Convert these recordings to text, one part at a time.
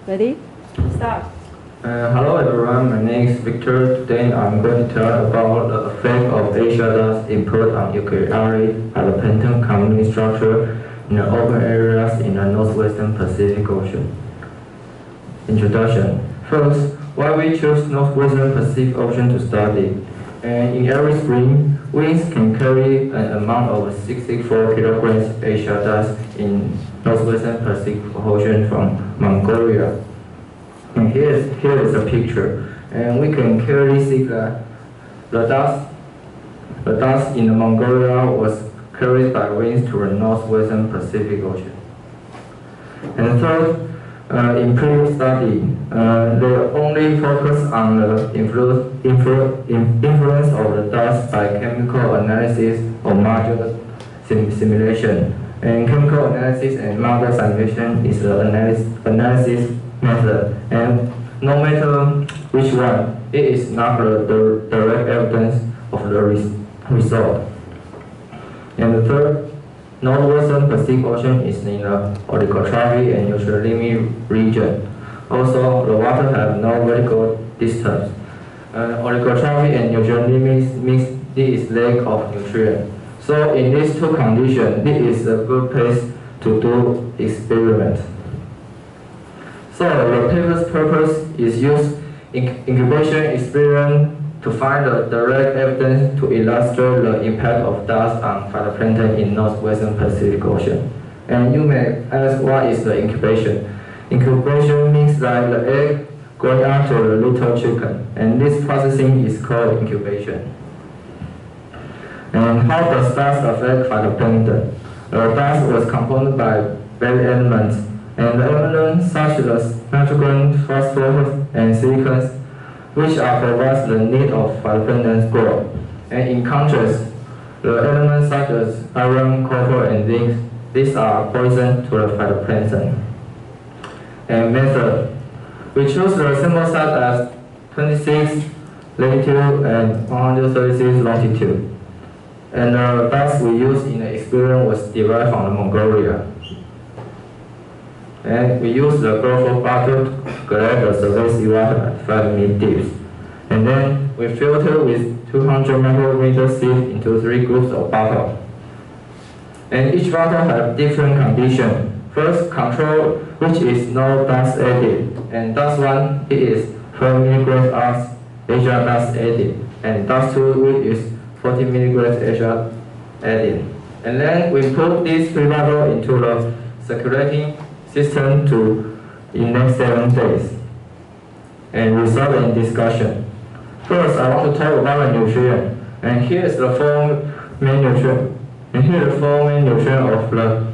Ready? Start. Hello everyone, my name is Victor. Today I'm going to tell about the effect of Asia dust input on eukaryotic phytoplankton community structure in the open areas in the northwestern Pacific Ocean. Introduction. First, why we choose northwestern Pacific Ocean to study. And in every spring, winds can carry an amount of 64 kilograms of Asia dust in northwestern Pacific Ocean from Mongolia. And here is a picture, and we can clearly see that the dust in Mongolia was carried by winds to the northwestern Pacific Ocean. And third, in previous study, they only focus on the influence of the dust by chemical analysis or module simulation. And chemical analysis and model simulation is the analysis method, and no matter which one, it is not the direct evidence of the result. And the third, northwestern Pacific Ocean is in the oligotrophic and neutrality region. Also, the water have no vertical distance. Oligotrophic and neutrality means this is lack of nutrient. So in these two conditions, this is a good place to do experiment. So the paper's purpose is use incubation experiment to find the direct evidence to illustrate the impact of dust on phytoplankton in northwestern Pacific Ocean. And you may ask, what is the incubation? Incubation means that the egg going out to the little chicken, and this processing is called incubation. And how does dust affect phytoplankton? The dust was composed by various elements, and the elements such as nitrogen, phosphorus, and silicon, which are provides the need of phytoplankton's growth. And in contrast, the elements such as iron, copper, and zinc, these are poison to the phytoplankton. And method, we choose the sample size as 26 latitude and 136 longitude. And the dust we used in the experiment was derived from Mongolia. And we use the growth bottle to collect the surface seawater at 5 meter depth. And then we filter with 200 micrometer sieve into 3 groups of bottles. And each bottle has different conditions. First, control, which is no dust added. And dust 1, it is 4 milligrams of Asia dust added. And dust 2, which is 40 milligrams Asia added. And then we put these 3 bottles into the circulating system in next 7 days, and result in discussion. First, I want to talk about the nutrient, and here is the 4 main nutrient. And here are the 4 main nutrients of the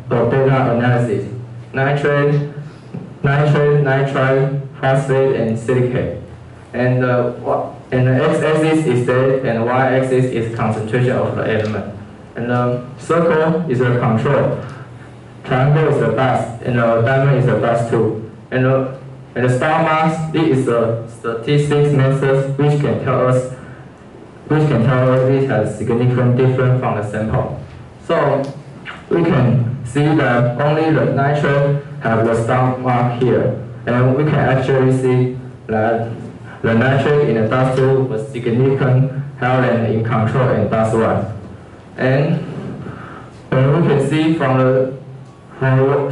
data analysis: nitrate, nitrite, phosphate, and silicate. And the x-axis is date, and y-axis is concentration of the element. And the circle is the control. Triangle is the dust, and the diamond is the dust too. And the star marks, this is the statistics method which can tell us it has significant difference from the sample. So we can see that only the nitrate have the star mark here, and we can actually see that the nitrate in the dust 2 was significant higher than in control and dust 1. And we can see from the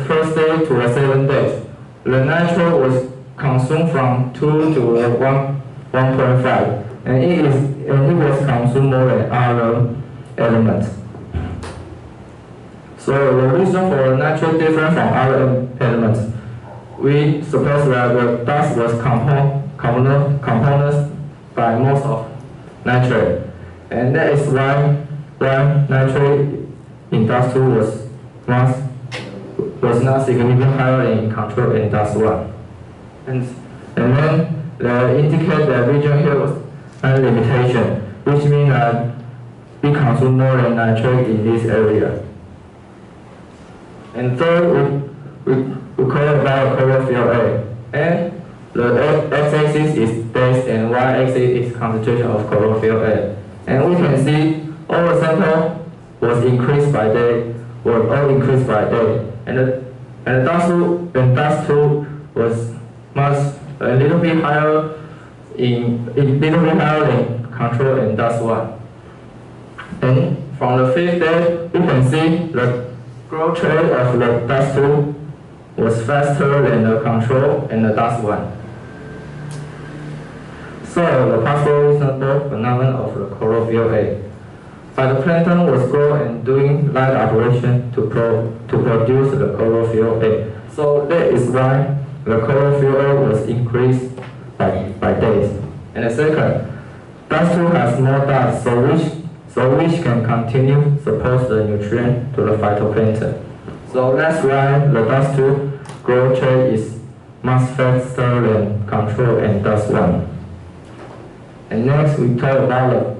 first day to the 7 days, the nitrate was consumed from 2 to 1.5, and it was consumed more than other elements. So the reason for the nitrate different from other elements, we suppose that the dust was components by most of nitrate, and that is why nitrate in dust 2 was not significantly higher in control in dust 1. And then they indicate that region here was a limitation, which means that we consume more than nitrate in this area. And third, we call it about chlorophyll A. And the x-axis is days and y-axis is concentration of chlorophyll A. And we can see all the sample was increased by day, and the dust 2 was a little bit higher than control and dust 1. And from the 5th day, we can see the growth rate of the dust 2 was faster than the control and the dust 1. So the possible reasonable phenomenon of the chlorophyll A. Phytoplankton was growing and doing light operation to produce the chlorophyll A. So that is why the chlorophyll A was increased by days. And the second, dust 2 has more dust, so which can continue support the nutrient to the phytoplankton. So that's why the dust 2 growth rate is much faster than control and dust 1. And next we talk about the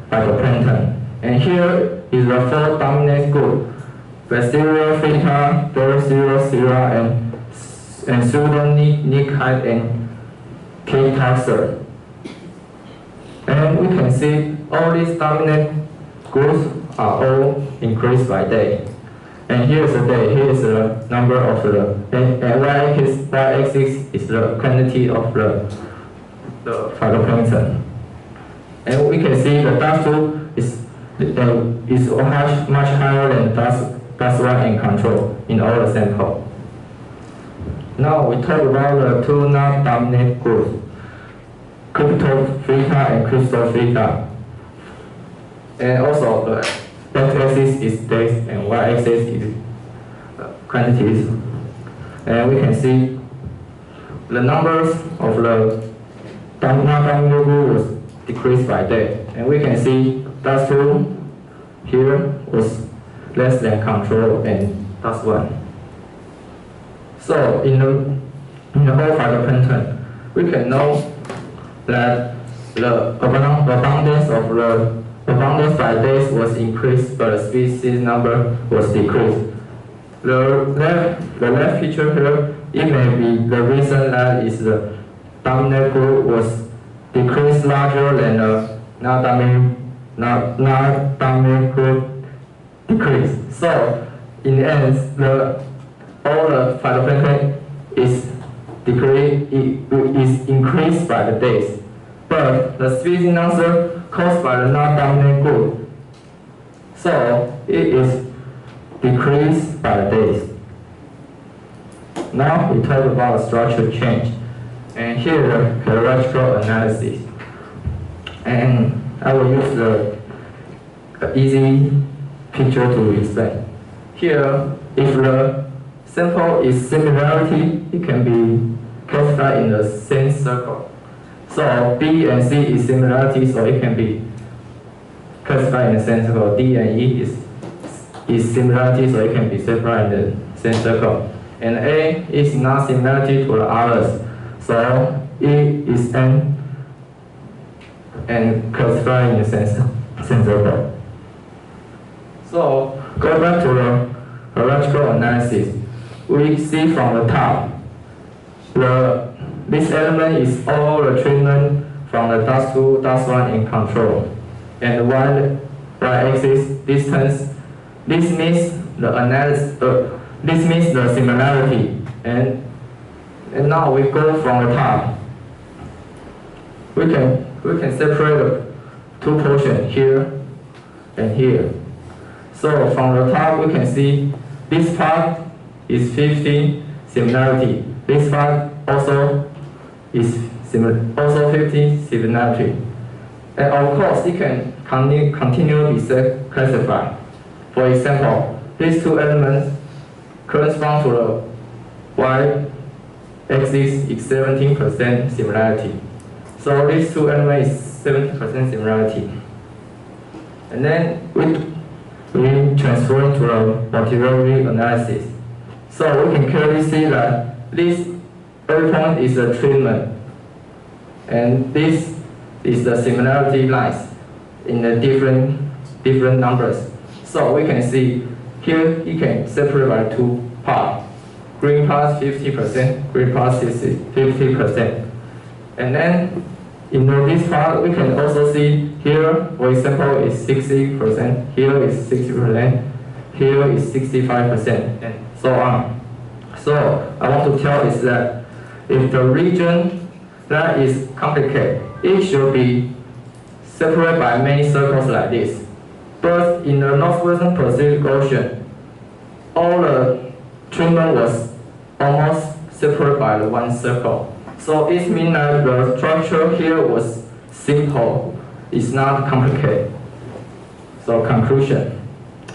phytoplankton. And here is the 4 dominant group: Bacteria, Phyta, Drosera, and Pseudonicide and K-taxer. And we can see all these dominant groups are all increased by day. And here is the day, here is the number of and y-axis is the quantity of the phytoplankton. And we can see the dust 2 is much higher than dust 1 in control in all the sample. Now we talk about the 2 non-dominant groups, Cryptophyta and Crystophyta. And also the x-axis is days and y-axis is quantities. And we can see the numbers of the non-dominant group was decreased by day. And we can see dust 2 here was less than control and dust 1. So in the whole phytoplankton, we can know that the abundance by days was increased, but the species number was decreased. The left picture here, it may be the reason that is the dominant group was decreased larger than the non-dominant group decreased. So in the end, all the phytoplankton is increased by the days, but the species number caused by the non-dominant group, so it is decreased by the days. Now we talk about structure change, and here the hierarchical analysis. And I will use the easy picture to explain. Here, if the sample is similarity, it can be classified in the same circle. So B and C is similarity, so it can be classified in the same circle. D and E is similarity, so it can be classified in the same circle. And A is not similarity to the others, so E is N and classified in the same circle. So go back to the hierarchical analysis. We see from the top, this element is all the treatment from the dust 2, dust 1 in control. And y-axis distance, this means the similarity. And now we go from the top. We can separate the 2 portions here and here. So from the top we can see this part is 50 similarity. This part also is also 50 similarity. And of course it can continue to be classified. For example, these 2 elements correspond to the y-axis is 17% similarity. So these 2 elements is 70% similarity. And then we transfer to the material analysis. So we can clearly see that this every point is a treatment, and this is the similarity lines in the different numbers. So we can see here you can separate by 2 parts. Green part 50%, green part 50%. And then in this part we can also see here, for example, is 60%, here is 60%, here is 65%, and so on. So I want to tell is that If the region that is complicated, it should be separated by many circles like this. But in the northwestern Pacific Ocean, all the treatment was almost separated by the one circle. So it means that the structure here was simple, it's not complicated. So conclusion,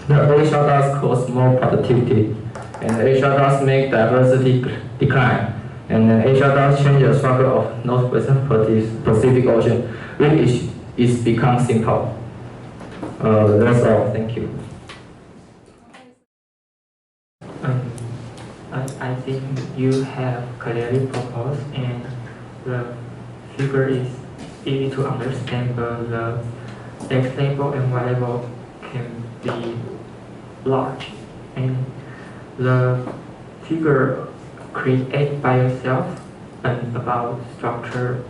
the Asia does cause more productivity, and Asia does make diversity decline, and Asia does change the structure of northwestern Pacific Ocean, which is become simple. That's all. Thank you. I think you have clearly proposed, and the figure is easy to understand, but the X label and Y label can be large, and the figure created by yourself and about structure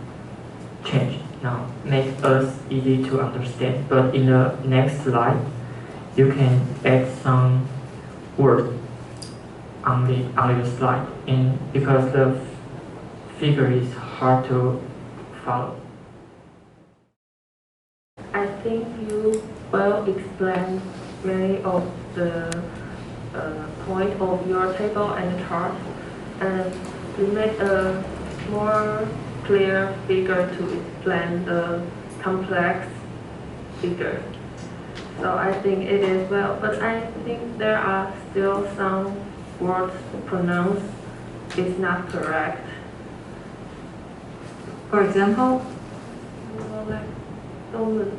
change now makes us easy to understand. But in the next slide, you can add some words on the slide, and because the figure is hard to follow. I think you well explained many of the point of your table and chart, and you made a more clear figure to explain the complex figure. So I think it is well, but I think there are still some words pronounced is not correct. For example, Well, like, don't